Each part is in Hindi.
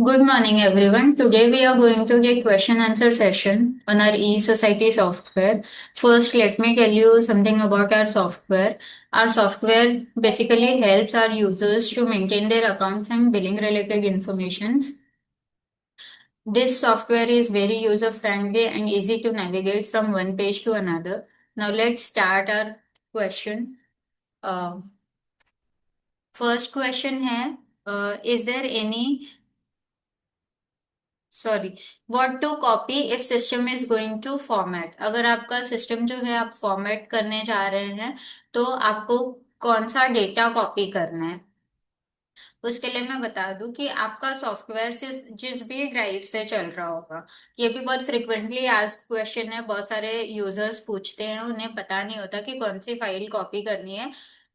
Good morning, everyone. Today we are going to get question answer session on our e-society software. First, let me tell you something about our software. Our software basically helps our users to maintain their accounts and billing related informations. This software is very user friendly and easy to navigate from one page to another. Now let's start our question. Uh, First question है, is there any sorry what to copy if system is going to format. अगर आपका सिस्टम जो है आप फॉर्मेट करने जा रहे हैं तो आपको कौन सा डेटा कॉपी करना है। उसके लिए मैं बता दूं कि आपका सॉफ्टवेयर जिस भी ड्राइव से चल रहा होगा। ये भी बहुत फ्रिक्वेंटली आस्क्ड क्वेश्चन है, बहुत सारे यूजर्स पूछते हैं, उन्हें पता नहीं होता कि कौन सी फाइल कॉपी करनी है।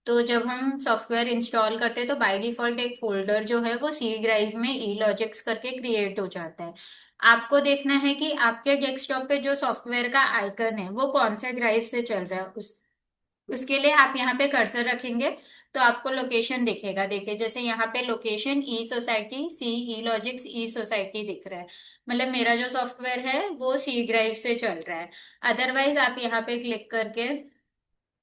तो जब हम सॉफ्टवेयर इंस्टॉल करते हैं तो बाय डिफॉल्ट एक फोल्डर जो है वो सी ड्राइव में ई लॉजिक्स करके क्रिएट हो जाता है। आपको देखना है कि आपके डेस्कटॉप पे जो सॉफ्टवेयर का आइकन है वो कौन से ड्राइव से चल रहा है। उसके लिए आप यहाँ पे कर्सर रखेंगे तो आपको लोकेशन दिखेगा। देखिए जैसे यहाँ पे लोकेशन ई सोसाइटी सी ई लॉजिक्स ई सोसाइटी दिख रहा है, मतलब मेरा जो सॉफ्टवेयर है वो सी ड्राइव से चल रहा है। अदरवाइज आप यहाँ पे क्लिक करके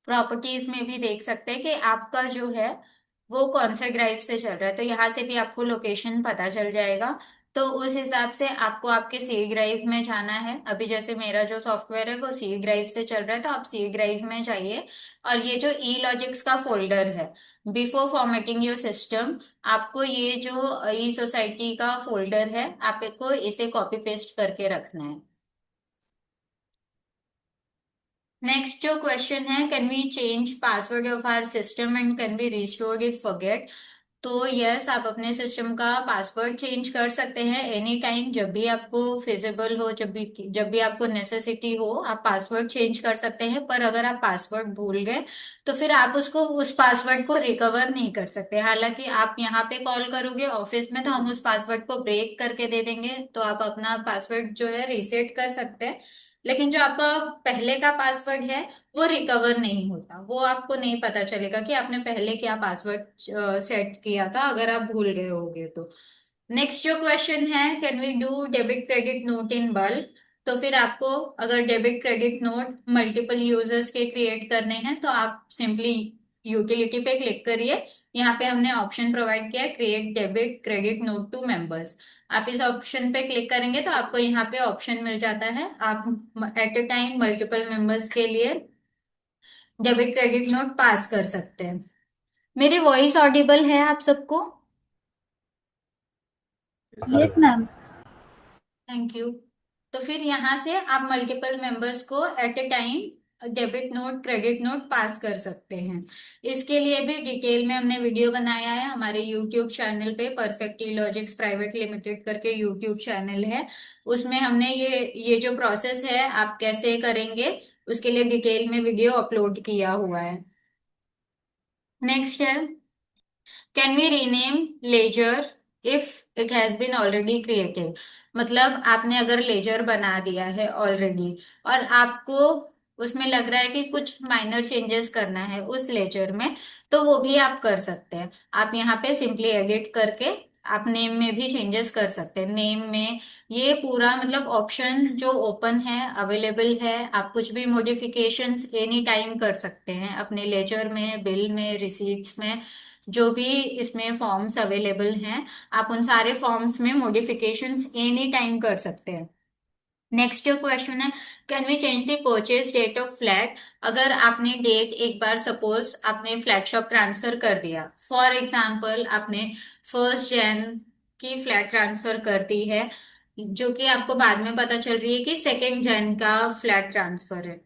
प्रॉपर्टीज में भी देख सकते हैं कि आपका जो है वो कौन सा ड्राइव से चल रहा है, तो यहाँ से भी आपको लोकेशन पता चल जाएगा। तो उस हिसाब से आपको आपके सी ड्राइव में जाना है। अभी जैसे मेरा जो सॉफ्टवेयर है वो सी ड्राइव से चल रहा है तो आप सी ड्राइव में जाइए। और ये जो ई लॉजिक्स का फोल्डर है, बिफोर फॉर्मेटिंग योर सिस्टम, आपको ये जो ई सोसाइटी का फोल्डर है आपको इसे कॉपी पेस्ट करके रखना है। नेक्स्ट जो क्वेश्चन है, can we change password of our system and can we restore if forget. तो यस, आप अपने सिस्टम का पासवर्ड चेंज कर सकते हैं एनी टाइम, जब भी आपको फिजिबल हो, जब भी आपको नेसेसिटी हो आप पासवर्ड चेंज कर सकते हैं। पर अगर आप पासवर्ड भूल गए तो फिर आप उसको उस पासवर्ड को रिकवर नहीं कर सकते। हालांकि आप यहाँ पे कॉल करोगे ऑफिस में तो हम उस पासवर्ड को ब्रेक करके दे देंगे, तो आप अपना पासवर्ड जो है रीसेट कर सकते हैं। लेकिन जो आपका पहले का पासवर्ड है वो रिकवर नहीं होता, वो आपको नहीं पता चलेगा कि आपने पहले क्या पासवर्ड सेट किया था अगर आप भूल गए होगे तो। नेक्स्ट जो क्वेश्चन है, can we do debit credit note in bulk. तो फिर आपको अगर debit credit note multiple users के क्रिएट करने हैं तो आप सिंपली यूटिलिटी पे क्लिक करिए। यहाँ पे हमने ऑप्शन प्रोवाइड किया है create debit credit note to members. आप इस ऑप्शन पे क्लिक करेंगे तो आपको यहाँ पे ऑप्शन मिल जाता है, आप at a time multiple members के लिए डेबिट क्रेडिट नोट पास कर सकते हैं। मेरी वॉइस ऑडिबल है आप सबको? Yes ma'am. Thank you. तो फिर यहाँ से आप मल्टीपल मेंबर्स को at a time debit note credit note pass कर सकते हैं। इसके लिए भी डिटेल में हमने वीडियो बनाया है हमारे यूट्यूब चैनल पे, परफेक्ट लॉजिक्स प्राइवेट लिमिटेड करके यूट्यूब चैनल है। उसमें हमने ये जो प्रोसेस है आप कैसे करेंगे उसके लिए डिटेल में वीडियो अपलोड किया हुआ है। नेक्स्ट है, can we rename ledger if it has been already created. मतलब आपने अगर लेजर बना दिया है ऑलरेडी और आपको उसमें लग रहा है कि कुछ माइनर चेंजेस करना है उस लेजर में, तो वो भी आप कर सकते हैं। आप यहाँ पे सिंपली एडिट करके आप नेम में भी चेंजेस कर सकते हैं। नेम में ये पूरा मतलब ऑप्शन जो ओपन है अवेलेबल है, आप कुछ भी मॉडिफिकेशंस एनी टाइम कर सकते हैं अपने लेजर में, बिल में, रिसीट्स में, जो भी इसमें फॉर्म्स अवेलेबल हैं आप उन सारे फॉर्म्स में मॉडिफिकेशंस एनी टाइम कर सकते हैं। नेक्स्ट जो क्वेश्चन है, can we change the purchase date of flat. अगर आपने डेट एक बार सपोज आपने फ्लैट शॉप ट्रांसफर कर दिया, फॉर एग्जांपल आपने 1 जैन की फ्लैट ट्रांसफर कर दी है, जो कि आपको बाद में पता चल रही है कि 2 जैन का फ्लैट ट्रांसफर है,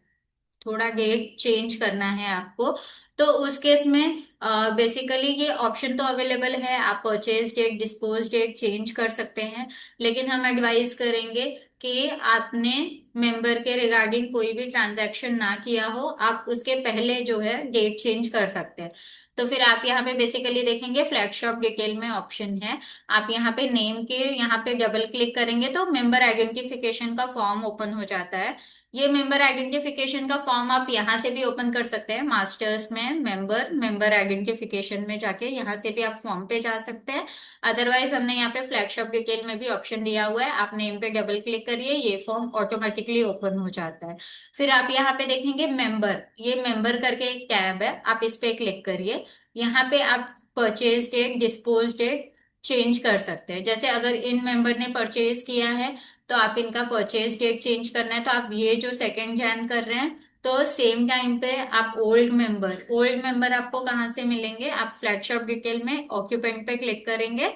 थोड़ा डेट चेंज करना है आपको। तो उस केस में बेसिकली ये ऑप्शन तो अवेलेबल है, आप purchase date dispose date change कर सकते हैं। लेकिन हम एडवाइस करेंगे कि आपने मेंबर के रिगार्डिंग कोई भी ट्रांजैक्शन ना किया हो, आप उसके पहले जो है डेट चेंज कर सकते हैं। तो फिर आप यहाँ पे बेसिकली देखेंगे फ्लैग शॉप डिटेल में ऑप्शन है, आप यहाँ पे नेम के यहाँ पे डबल क्लिक करेंगे तो मेंबर आइडेंटिफिकेशन का फॉर्म ओपन हो जाता है। ये मेंबर आइडेंटिफिकेशन का फॉर्म आप यहाँ से भी ओपन कर सकते हैं, मास्टर्स में मेंबर आइडेंटिफिकेशन में जाके यहाँ से भी आप फॉर्म पे जा सकते हैं। अदरवाइज हमने यहाँ पे फ्लैगशिप डिटेल में भी ऑप्शन दिया हुआ है, आप नेम पे डबल क्लिक करिए, ये फॉर्म ऑटोमेटिकली ओपन हो जाता है। फिर आप यहाँ पे देखेंगे मेंबर, ये मेंबर करके एक टैब है, आप इस पे क्लिक करिए। यहाँ पे आप purchase date, dispose date change कर सकते हैं। जैसे अगर इन मेंबर ने परचेज किया है तो आप इनका परचेज डेट चेंज करना है, तो आप ये जो 2 जैन कर रहे हैं तो सेम टाइम पे आप ओल्ड मेंबर आपको कहाँ से मिलेंगे, आप फ्लैगशिप डिटेल में ऑक्यूपेंट पे क्लिक करेंगे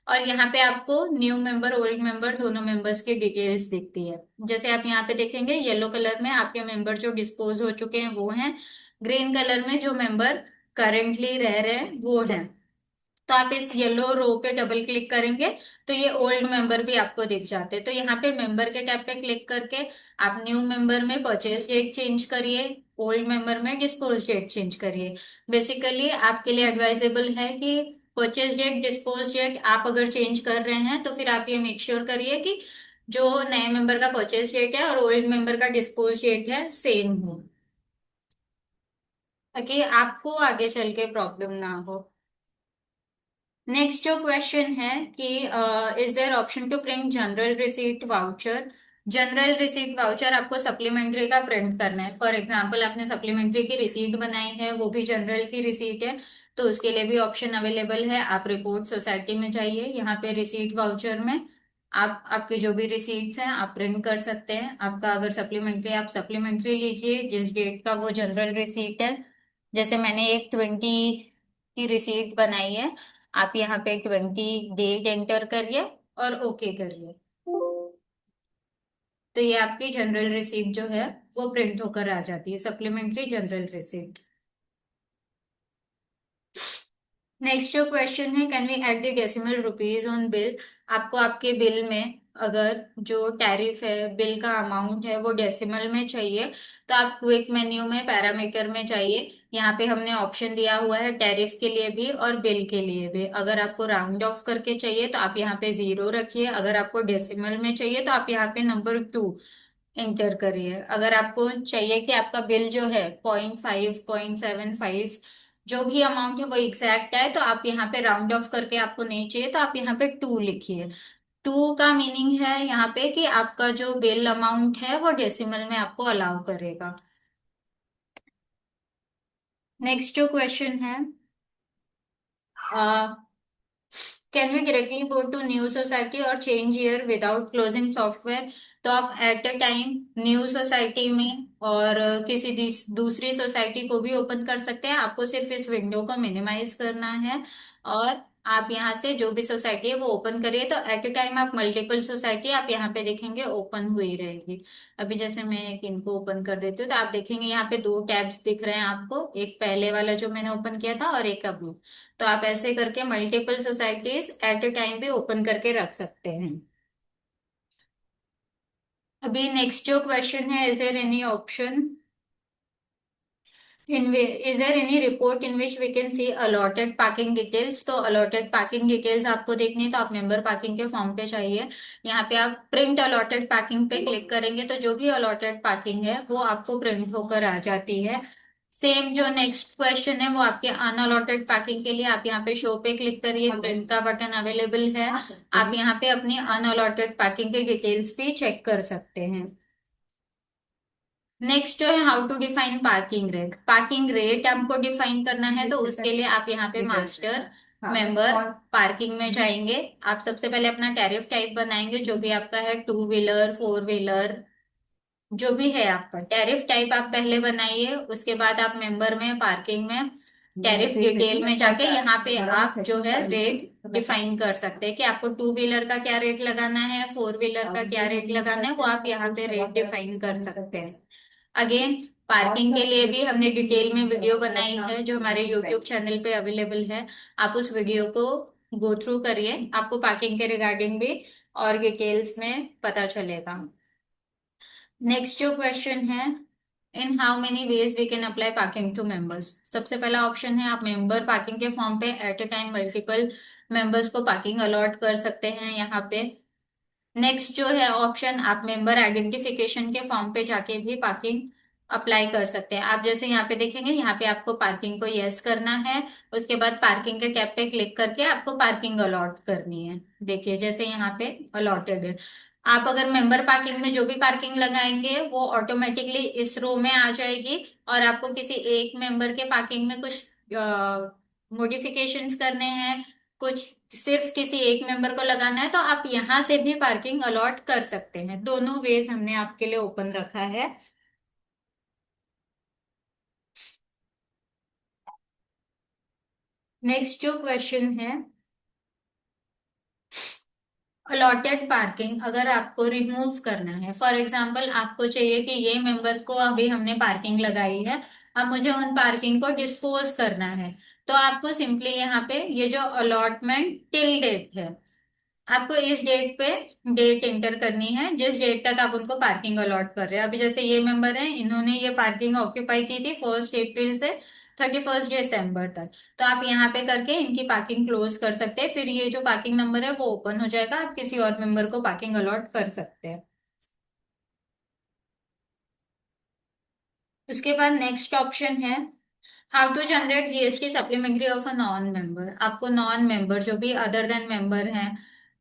और यहाँ पे आपको न्यू मेंबर ओल्ड मेंबर दोनों मेंबर्स की डिटेल्स दिखती है। जैसे आप यहाँ पे देखेंगे येलो कलर में आपके मेंबर जो डिस्पोज हो चुके हैं वो हैं, ग्रीन कलर में जो मेंबर करेंटली रह रहे हैं वो हैं। तो आप इस येलो रो पे डबल क्लिक करेंगे तो ये ओल्ड मेंबर भी आपको दिख जाते हैं। तो यहाँ पे मेंबर के टैब पे क्लिक करके आप न्यू मेंबर में परचेज डेट चेंज करिए, ओल्ड मेंबर में डिस्पोज डेट चेंज करिए। बेसिकली आपके लिए एडवाइजेबल है कि परचेज डेट डिस्पोज डेट आप अगर चेंज कर रहे हैं तो फिर आप ये मेक श्योर करिए कि जो नए मेंबर का परचेज डेट है और ओल्ड मेंबर का डिस्पोज डेट है सेम हो, ताकि आपको आगे चल के प्रॉब्लम ना हो। नेक्स्ट जो क्वेश्चन है कि is there option to print general receipt voucher. General receipt voucher आपको सप्लीमेंट्री का प्रिंट करना है। फॉर एग्जांपल आपने सप्लीमेंट्री की रिसीट बनाई है, वो भी जनरल की रिसीट है, तो उसके लिए भी ऑप्शन अवेलेबल है। आप रिपोर्ट सोसाइटी में जाइए, यहाँ पे रिसीट वाउचर में आप आपके जो भी रिसीट्स हैं आप प्रिंट कर सकते हैं। आपका अगर सप्लीमेंट्री, आप सप्लीमेंट्री लीजिए जिस डेट का वो जनरल रिसीट है। जैसे मैंने एक 20 की रिसीट बनाई है, आप यहाँ पे 20 डेट एंटर करिए और ओके करिए, तो ये आपकी जनरल रिसीट जो है वो प्रिंट होकर आ जाती है, सप्लीमेंट्री जनरल रिसीट। नेक्स्ट जो क्वेश्चन है, can we add the decimal rupees on bill. आपको आपके बिल में अगर जो टैरिफ है, बिल का अमाउंट है वो डेसिमल में चाहिए, तो आप क्विक मेन्यू में पैरामीटर में जाइए। यहाँ पे हमने ऑप्शन दिया हुआ है टैरिफ के लिए भी और बिल के लिए भी। अगर आपको राउंड ऑफ करके चाहिए तो आप यहाँ पे 0 रखिए, अगर आपको डेसिमल में चाहिए तो आप यहाँ पे नंबर 2 एंटर करिए। अगर आपको चाहिए कि आपका बिल जो है 0.5 0.75 जो भी अमाउंट है वो एग्जैक्ट है, तो आप यहाँ पे राउंड ऑफ करके आपको नहीं चाहिए तो आप यहाँ पे 2 लिखिए। 2 का मीनिंग है यहाँ पे कि आपका जो बिल अमाउंट है वो डेसिमल में आपको अलाउ करेगा। नेक्स्ट जो क्वेश्चन है, can we directly go to new society और change year without closing software. तो आप at a time new society में और किसी दूसरी सोसाइटी को भी ओपन कर सकते हैं। आपको सिर्फ इस विंडो को मिनिमाइज करना है और आप यहाँ से जो भी सोसाइटी है वो ओपन करिए, तो एट अ टाइम आप मल्टीपल सोसाइटी आप यहाँ पे देखेंगे ओपन हुई रहेगी। अभी जैसे मैं एक इनको ओपन कर देती हूँ तो आप देखेंगे यहाँ पे 2 टैब्स दिख रहे हैं आपको, एक पहले वाला जो मैंने ओपन किया था और एक अभी। तो आप ऐसे करके multiple societies at a time भी ओपन करके रख सकते हैं। अभी नेक्स्ट जो क्वेश्चन है, is there any option is there any report in which we can see allotted parking details. तो अलॉटेड पार्किंग डिटेल्स आपको देखनी है तो आप मेंबर पार्किंग के फॉर्म पे चाहिए। यहाँ पे आप प्रिंट अलॉटेड पार्किंग पे क्लिक करेंगे तो जो भी अलॉटेड पार्किंग है वो आपको प्रिंट होकर आ जाती है। सेम जो नेक्स्ट क्वेश्चन है वो आपके अनअलॉटेड पार्किंग के लिए, आप यहाँ पे शो पे क्लिक करिए, प्रिंट का बटन अवेलेबल है। आप यहाँ पे अपनी अनअलॉटेड पार्किंग के डिटेल्स भी चेक कर सकते हैं। नेक्स्ट जो है, how to define parking rate. Parking rate आपको डिफाइन करना है तो उसके लिए आप यहाँ पे मास्टर मेंबर पार्किंग में जाएंगे। आप सबसे पहले अपना टैरिफ टाइप बनाएंगे, जो भी आपका है, 2 व्हीलर 4 व्हीलर जो भी है आपका टैरिफ टाइप आप पहले बनाइए। उसके बाद आप मेंबर में पार्किंग में टैरिफ डिटेल में जाके यहाँ पे आप जो है रेट डिफाइन कर सकते हैं कि आपको 2 व्हीलर का क्या रेट लगाना है, 4 व्हीलर का क्या रेट लगाना है, वो आप यहाँ पे रेट डिफाइन कर सकते हैं। अगेन पार्किंग के लिए भी हमने डिटेल में वीडियो बनाई है जो हमारे यूट्यूब चैनल पे अवेलेबल है। आप उस वीडियो को गो थ्रू करिए, आपको पार्किंग के रिगार्डिंग भी और डिटेल्स में पता चलेगा। नेक्स्ट जो क्वेश्चन है, in how many ways we can apply parking to members. सबसे पहला ऑप्शन है आप मेंबर पार्किंग के फॉर्म पे at a time multiple members को पार्किंग अलॉट कर सकते हैं यहाँ पे। नेक्स्ट जो है ऑप्शन, आप मेंबर आइडेंटिफिकेशन के फॉर्म पे जाके भी पार्किंग अप्लाई कर सकते हैं। आप जैसे यहाँ पे देखेंगे, यहाँ पे आपको पार्किंग को यस करना है। उसके बाद पार्किंग के कैप पे क्लिक करके आपको पार्किंग अलॉट करनी है। देखिए जैसे यहाँ पे अलॉटेड है। आप अगर मेंबर पार्किंग में जो भी पार्किंग लगाएंगे वो ऑटोमेटिकली इस रो में आ जाएगी। और आपको किसी एक मेंबर के पार्किंग में कुछ मॉडिफिकेशंस करने हैं, कुछ सिर्फ किसी एक मेंबर को लगाना है, तो आप यहां से भी पार्किंग अलॉट कर सकते हैं। दोनों वेज हमने आपके लिए ओपन रखा है। नेक्स्ट जो क्वेश्चन है, अलॉटेड पार्किंग अगर आपको रिमूव करना है, फॉर एग्जांपल आपको चाहिए कि ये मेंबर को अभी हमने पार्किंग लगाई है, अब मुझे उन पार्किंग को डिस्पोज करना है, तो आपको सिंपली यहाँ पे ये जो अलॉटमेंट टिल डेट है, आपको इस डेट पे डेट एंटर करनी है जिस डेट तक आप उनको पार्किंग अलॉट कर रहे हैं। अभी जैसे ये मेंबर है, इन्होंने ये पार्किंग ऑक्यूपाई की थी 1 अप्रैल से 31 दिसंबर तक। तो आप यहाँ पे करके इनकी पार्किंग क्लोज कर सकते हैं, फिर ये जो पार्किंग नंबर है वो ओपन हो जाएगा, आप किसी और मेंबर को पार्किंग अलॉट कर सकते हैं। उसके बाद नेक्स्ट ऑप्शन है, how to generate GST supplementary of a non member. आपको नॉन मेंबर जो भी अदर देन मेंबर हैं,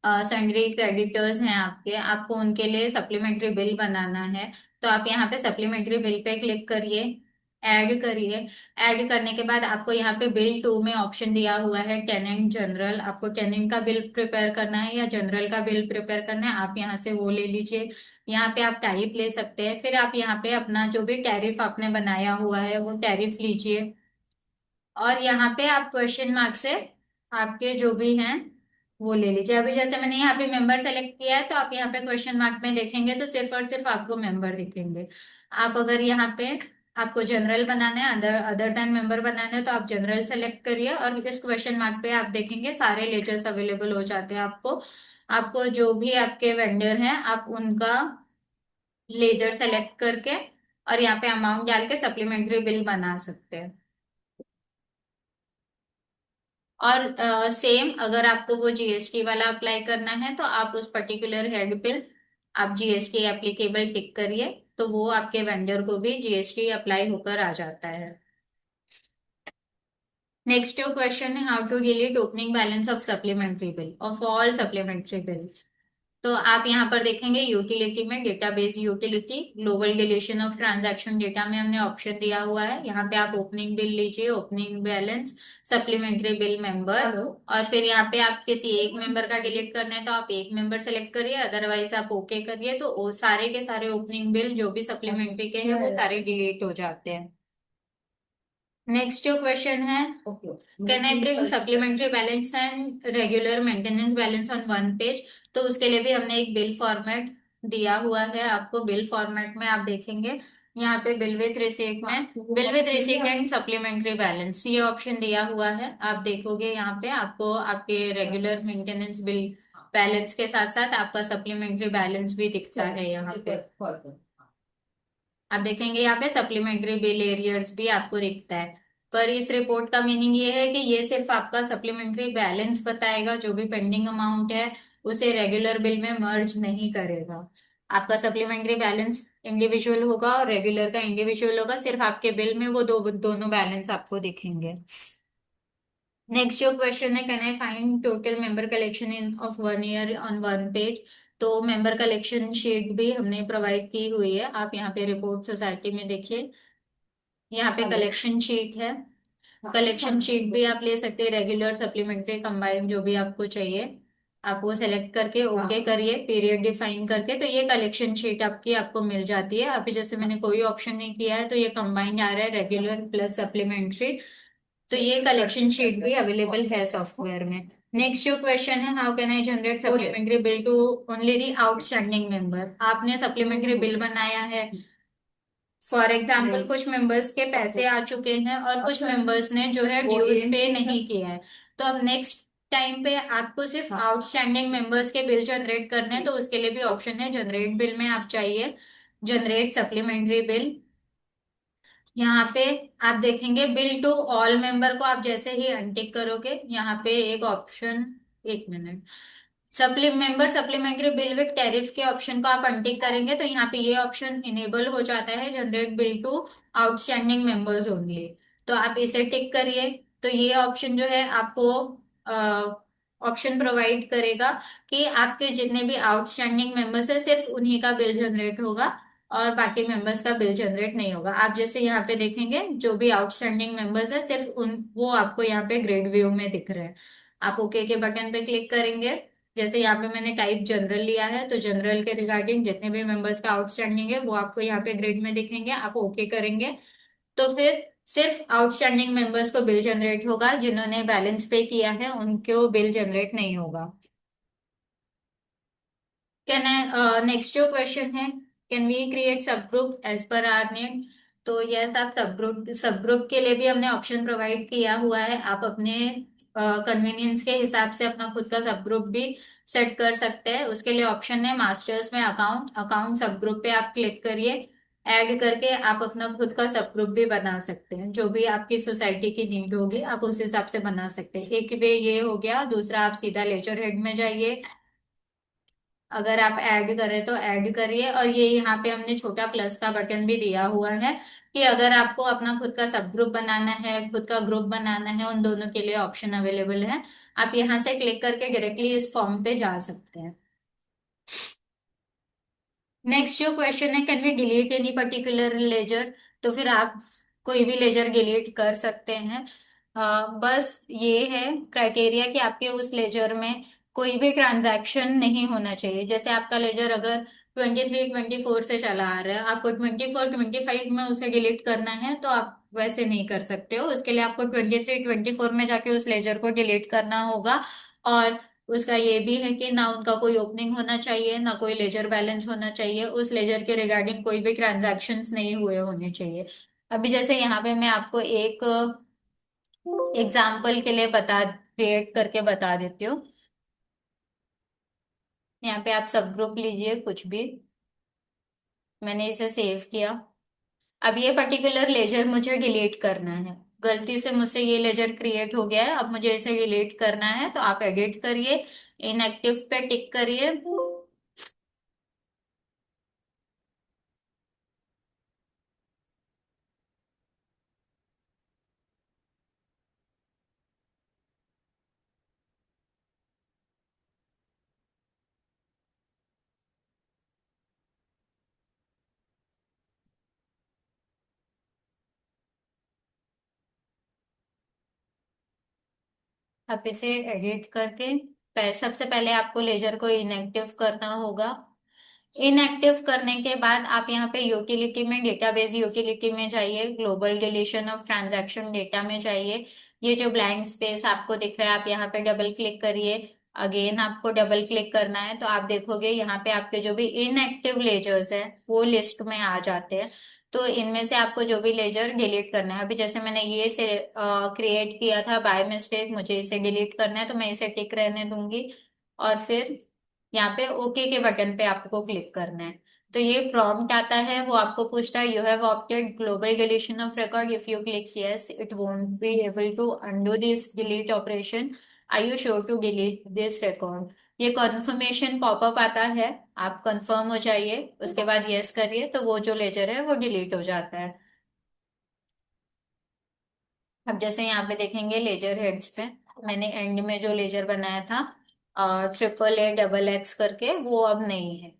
सैलरी क्रेडिटर्स हैं आपके, आपको उनके लिए सप्लीमेंट्री बिल बनाना है। तो आप यहाँ पे सप्लीमेंट्री बिल पे क्लिक करिए, ऐड करिए। ऐड करने के बाद आपको यहाँ पे बिल 2 में ऑप्शन दिया हुआ है टेनेंट जनरल, आपको टेनेंट का बिल प्रिपेयर करना है या जनरल का बिल प्रिपेयर करना है, आप यहाँ से वो ले लीजिए। यहाँ पे आप टैरिफ ले सकते हैं, फिर आप यहाँ पे अपना जो भी टैरिफ आपने बनाया हुआ है वो टैरिफ लीजिए। और यहाँ पे आप क्वेश्चन मार्क से आपके जो भी हैं वो ले लीजिए। अभी जैसे मैंने यहाँ पे मेंबर सेलेक्ट किया है, तो आप यहाँ पे क्वेश्चन मार्क में देखेंगे तो सिर्फ और सिर्फ आपको मेंबर दिखेंगे। आप अगर यहाँ पे आपको जनरल बनाना है, अदर अदर देन मेंबर बनाना है, तो आप जनरल सेलेक्ट करिए और इस क्वेश्चन मार्क पे आप देखेंगे सारे लेजर्स अवेलेबल हो जाते हैं आपको। आपको जो भी आपके वेंडर हैं आप उनका लेजर सेलेक्ट करके और यहाँ पे अमाउंट डाल के सप्लीमेंट्री बिल बना सकते हैं। और सेम अगर आपको वो जीएसटी वाला अप्लाई करना है तो आप उस पर्टिकुलर हेड पे आप जीएसटी एप्लीकेबल टिक करिए, तो वो आपके वेंडर को भी जीएसटी अप्लाई होकर आ जाता है। नेक्स्ट जो क्वेश्चन है, how to delete opening balance of supplementary bill of all supplementary bills. तो आप यहाँ पर देखेंगे यूटिलिटी में database utility global deletion of transaction data में हमने ऑप्शन दिया हुआ है। यहाँ पे आप ओपनिंग बिल लीजिए, opening balance, supplementary bill member, और फिर यहाँ पे आप किसी एक मेंबर का डिलीट करना है तो आप एक मेंबर सेलेक्ट करिए, अदरवाइज आप ओके करिए, तो वो सारे के सारे ओपनिंग बिल जो भी सप्लीमेंट्री के हैं वो सारे डिलीट हो जाते हैं। नेक्स्ट जो क्वेश्चन है, can I bring supplementary balance and regular maintenance balance on one page. तो उसके लिए भी हमने एक बिल फॉर्मेट दिया हुआ है आपको। बिल फॉर्मेट में आप देखेंगे यहाँ पे बिल विथ रिसीट में bill with receipt and supplementary balance ये ऑप्शन दिया हुआ है। आप देखोगे यहाँ पे आपको आपके रेगुलर मेंटेनेंस बिल बैलेंस के साथ साथ आपका सप्लीमेंट्री बैलेंस भी दिखता है यहाँ पे। आप देखेंगे यहाँ पे सप्लीमेंट्री बिल एरियर्स भी आपको दिखता है। पर इस रिपोर्ट का मीनिंग ये है कि ये सिर्फ आपका सप्लीमेंट्री बैलेंस बताएगा, जो भी पेंडिंग अमाउंट है उसे रेगुलर बिल में मर्ज नहीं करेगा। आपका सप्लीमेंट्री बैलेंस इंडिविजुअल होगा और रेगुलर का इंडिविजुअल होगा, सिर्फ आपके बिल में वो दोनों बैलेंस आपको दिखेंगे। नेक्स्ट जो क्वेश्चन है, can I find total member collection in of 1 year on one page. तो मेंबर कलेक्शन शीट भी हमने प्रोवाइड की हुई है, आप यहाँ पे रिपोर्ट सोसाइटी में देखिए, यहाँ पे कलेक्शन शीट है। कलेक्शन शीट भी आप ले सकते हैं, रेगुलर सप्लीमेंट्री कंबाइंड जो भी आपको चाहिए आप वो सेलेक्ट करके ओके करिए, पीरियड डिफाइन करके, तो ये कलेक्शन शीट आपकी आपको मिल जाती है। अभी जैसे मैंने कोई ऑप्शन नहीं किया है तो ये कंबाइंड आ रहा है, रेगुलर प्लस सप्लीमेंट्री, तो ये कलेक्शन शीट भी अवेलेबल है सॉफ्टवेयर में। नेक्स्ट जो क्वेश्चन है, how can I generate supplementary bill to only the outstanding member. आपने सप्लीमेंट्री बिल बनाया है, फॉर एग्जाम्पल कुछ मेंबर्स के पैसे आ चुके हैं और कुछ मेंबर्स ने जो है ड्यूज पे नहीं किया है, तो अब नेक्स्ट टाइम पे आपको सिर्फ आउटस्टैंडिंग मेंबर्स के बिल जनरेट करने हैं, तो उसके लिए भी ऑप्शन है जनरेट बिल में आप चाहिए जनरेट सप्लीमेंट्री बिल। यहाँ पे आप देखेंगे बिल टू ऑल मेंबर को आप जैसे ही अनटिक करोगे यहाँ पे एक ऑप्शन, एक minute, member supplementary bill with tariff के ऑप्शन को आप अनटिक करेंगे तो यहाँ पे ये ऑप्शन इनेबल हो जाता है, generate bill to outstanding members only. तो आप इसे टिक करिए। तो ये ऑप्शन जो है आपको ऑप्शन प्रोवाइड करेगा कि आपके जितने भी आउटस्टैंडिंग मेंबर्स है सिर्फ उन्हीं का बिल जनरेट होगा और बाकी मेंबर्स का बिल जनरेट नहीं होगा। आप जैसे यहाँ पे देखेंगे जो भी आउटस्टैंडिंग मेंबर्स है सिर्फ उन वो आपको यहाँ पे ग्रेड व्यू में दिख रहे हैं। आप ओके के बटन पे क्लिक करेंगे। जैसे यहाँ पे मैंने टाइप जनरल लिया है तो जनरल के रिगार्डिंग जितने भी मेंबर्स का आउटस्टैंडिंग है वो आपको यहाँ पे ग्रेड में दिखेंगे, आप ओके करेंगे। तो फिर सिर्फ आउटस्टैंडिंग मेंबर्स को बिल जनरेट होगा, जिन्होंने बैलेंस पे किया है उनको बिल जनरेट नहीं होगा। कैन आई नेक्स्ट जो क्वेश्चन है, can we create sub group as per our need. तो यस, आप सब ग्रुप के लिए भी हमने ऑप्शन प्रोवाइड किया हुआ है। आप अपने कन्वीनियंस के हिसाब से अपना खुद का सब ग्रुप भी सेट कर सकते हैं। उसके लिए ऑप्शन है मास्टर्स में अकाउंट, अकाउंट सब ग्रुप पे आप क्लिक करिए। ऐड करके आप अपना खुद का सब ग्रुप भी बना सकते हैं, जो भी आपकी सोसाइटी की नीड होगी आप उस हिसाब से बना सकते हैं। एक वे ये हो गया। दूसरा, आप सीधा लेजर हेड में जाइए। अगर आप ऐड करें तो ऐड करिए, और ये यहाँ पे हमने छोटा प्लस का बटन भी दिया हुआ है कि अगर आपको अपना खुद का सब ग्रुप बनाना है, खुद का ग्रुप बनाना है, उन दोनों के लिए ऑप्शन अवेलेबल है। आप यहाँ से क्लिक करके डायरेक्टली इस फॉर्म पे जा सकते हैं। नेक्स्ट जो क्वेश्चन है, can we delete any particular ledger. तो फिर आप कोई भी लेजर डिलीट कर सकते हैं। बस ये है क्राइटेरिया कि आपके उस लेजर में कोई भी ट्रांजैक्शन नहीं होना चाहिए। जैसे आपका लेजर अगर 23-24 से चला आ रहा है, आपको 24-25 में उसे डिलीट करना है तो आप वैसे नहीं कर सकते हो। उसके लिए आपको 23-24 में जाके उस लेजर को डिलीट करना होगा। और उसका ये भी है कि ना उनका कोई ओपनिंग होना चाहिए, ना कोई लेजर बैलेंस होना चाहिए, उस लेजर के रिगार्डिंग कोई भी ट्रांजैक्शंस नहीं हुए होने चाहिए। अभी जैसे यहाँ पे मैं आपको एक एग्जाम्पल के लिए बता क्रिएट करके बता देती हूँ। यहाँ पे आप सब ग्रुप लीजिए कुछ भी। मैंने इसे सेव किया। अब ये पर्टिकुलर लेजर मुझे डिलीट करना है। गलती से मुझसे ये लेजर क्रिएट हो गया है, अब मुझे इसे डिलीट करना है तो आप एडिट करिए, इनएक्टिव पे टिक करिए। आप इसे एडिट करके सबसे पहले आपको लेजर को इनएक्टिव करना होगा। इनएक्टिव करने के बाद आप यहाँ पे यूटिलिटी में, डेटाबेस यूटिलिटी में जाइए, global deletion of transaction data में जाइए। ये जो ब्लैंक स्पेस आपको दिख रहा है आप यहाँ पे डबल क्लिक करिए। अगेन आपको डबल क्लिक करना है तो आप देखोगे यहाँ पे आपके जो भी इनएक्टिव लेजर्स है वो लिस्ट में आ जाते हैं। तो इनमें से आपको जो भी लेजर डिलीट करना है, अभी जैसे मैंने ये से क्रिएट किया था बाय मिस्टेक, मुझे इसे डिलीट करना है तो मैं इसे टिक रहने दूंगी। और फिर यहाँ पे ओके के बटन पे आपको क्लिक करना है। तो ये प्रॉम्प्ट आता है, वो आपको पूछता है you have opted global deletion of record, if you click yes it won't be able to undo this delete operation, I you sure to delete this record. ये कॉन्फर्मेशन पॉपअप आता है, आप कंफर्म हो जाइए, उसके बाद यस करिए तो वो जो लेजर है वो डिलीट हो जाता है। अब जैसे यहाँ पे देखेंगे लेजर हेड्स पे मैंने एंड में जो लेजर बनाया था XXX करके, वो अब नहीं है।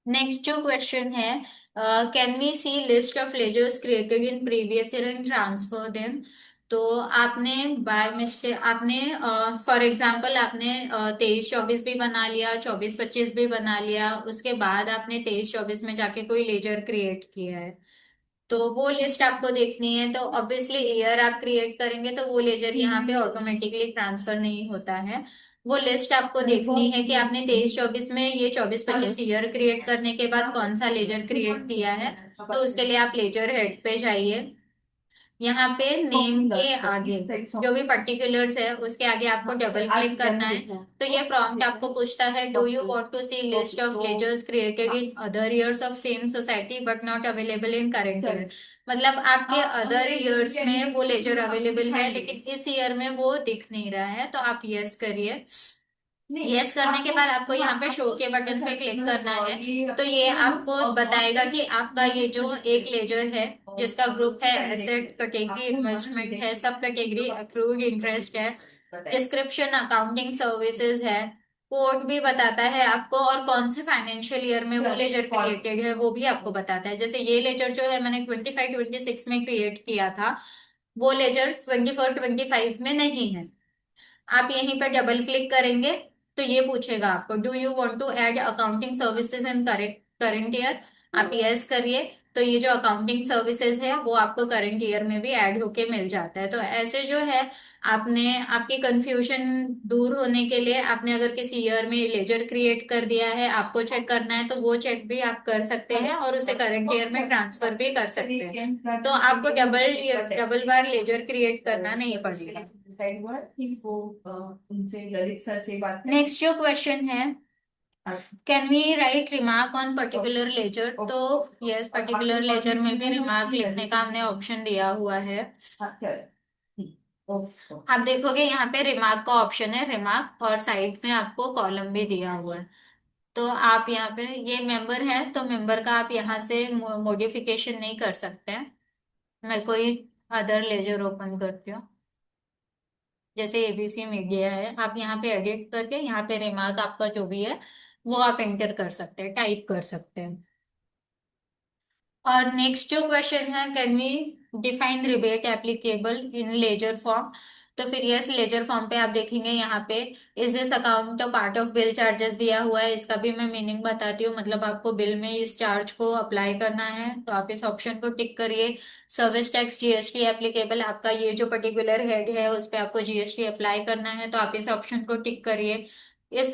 नेक्स्ट जो क्वेश्चन है, can we see list of ledgers created in previous year and transfer them. तो आपने बाय मिस्टेक आपने फॉर एग्जांपल आपने 23-24 भी बना लिया, 24-25 भी बना लिया, उसके बाद आपने 23-24 में जाके कोई लेजर क्रिएट किया है तो वो लिस्ट आपको देखनी है। तो ऑब्वियसली ईयर आप क्रिएट करेंगे तो वो लेजर यहाँ पे ऑटोमेटिकली ट्रांसफर नहीं होता है। वो लिस्ट आपको देखनी है कि आपने 23-24 में ये 24-25 ईयर क्रिएट करने के बाद कौन सा लेजर क्रिएट किया है। तो उसके लिए आप लेजर हेड पे जाइए। यहाँ पे नेम के आगे जो भी पर्टिकुलर्स है उसके आगे आपको डबल क्लिक करना है। तो ये प्रॉम्प्ट आपको पूछता है do you want to see list of ledgers created in other years of same society but not available in current year. मतलब आपके अदर ईयर्स में वो लेजर अवेलेबल है, लेकिन इस ईयर में वो दिख नहीं रहा है, तो आप यस करिए। यस करने के बाद आपको यहाँ पे शो के बटन पे क्लिक करना है, तो ये आपको बताएगा कि आपका ये जो एक लेजर है जिसका ग्रुप है एसेट कैटेगरी, इन्वेस्टमेंट है, सब कैटेगरी, अक्रूड इंटरेस्ट है, डिस्क्रिप्शन अकाउंटिंग सर्विसेज है, कोड भी बताता है आपको, और कौन से फाइनेंशियल ईयर में वो लेजर क्रिएटेड है वो भी आपको बताता है। जैसे ये लेजर जो है मैंने 25-26 में क्रिएट किया था, वो लेजर 24-25 में नहीं है। आप यहीं पर डबल क्लिक करेंगे तो ये पूछेगा आपको, do you want to add accounting services in correct current year. आप यस करिए, तो ये जो अकाउंटिंग सर्विसेज है वो आपको करंट ईयर में भी ऐड होके मिल जाता है। तो ऐसे जो है, आपने आपकी कंफ्यूजन दूर होने के लिए, आपने अगर किसी ईयर में लेजर क्रिएट कर दिया है, आपको चेक करना है, तो वो चेक भी आप कर सकते हैं और उसे करंट ईयर में ट्रांसफर भी कर सकते हैं। तो आपको डबल डबल बार लेजर क्रिएट करना नहीं पड़ेगा। उनसे ललित सर से बात करें। नेक्स्ट जो क्वेश्चन है, can we write remark on particular ledger. तो यस, पर्टिकुलर लेजर में भी रिमार्क लिखने का हमने ऑप्शन दिया हुआ है। आप देखोगे यहाँ पे रिमार्क का ऑप्शन है, रिमार्क, और साइड में आपको कॉलम भी दिया हुआ है। तो आप यहाँ पे, ये मेंबर है तो मेंबर का आप यहाँ से मॉडिफिकेशन नहीं कर सकते हैं। मैं कोई अदर लेजर ओपन करती हूँ, जैसे एबीसी मीडिया है, आप यहाँ पे एडिट करके यहाँ पे रिमार्क आपका जो भी है वो आप एंटर कर सकते हैं, टाइप कर सकते हैं। और नेक्स्ट जो क्वेश्चन है, can we define rebate applicable in ledger form. तो फिर यस, लेजर फॉर्म पे आप देखेंगे यहाँ पे, is this account a part of bill charges दिया हुआ है। इसका भी मैं मीनिंग बताती हूँ, मतलब आपको बिल में इस चार्ज को अप्लाई करना है, तो आप इस ऑप्शन को टिक करिए। सर्विस टैक्स जीएसटी एप्लीकेबल, आपका ये जो पर्टिकुलर हेड है उस पे आपको जीएसटी अप्लाई करना है, तो आप इस ऑप्शन को टिक करिए। इस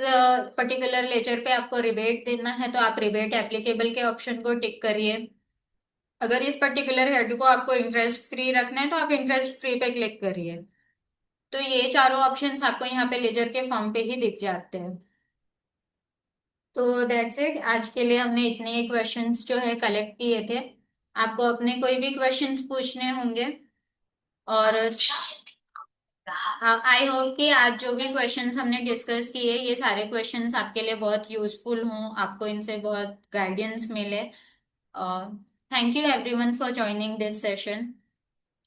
पर्टिकुलर लेजर पे आपको रिबेट देना है, तो आप रिबेट एप्लीकेबल के ऑप्शन को टिक करिए। अगर इस पर्टिकुलर हेड को आपको इंटरेस्ट फ्री रखना है, तो आप इंटरेस्ट फ्री पे क्लिक करिए। तो ये चारों ऑप्शंस आपको यहाँ पे लेजर के फॉर्म पे ही दिख जाते हैं। तो दैट्स इट, आज के लिए हमने इतने ही क्वेश्चंस जो है कलेक्ट किए थे। आपको अपने कोई भी क्वेश्चंस पूछने होंगे, और आई होप कि आज जो भी क्वेश्चंस हमने डिस्कस किए, ये सारे क्वेश्चंस आपके लिए बहुत यूजफुल हों, आपको इनसे बहुत गाइडेंस मिले। Thank you everyone for joining this session.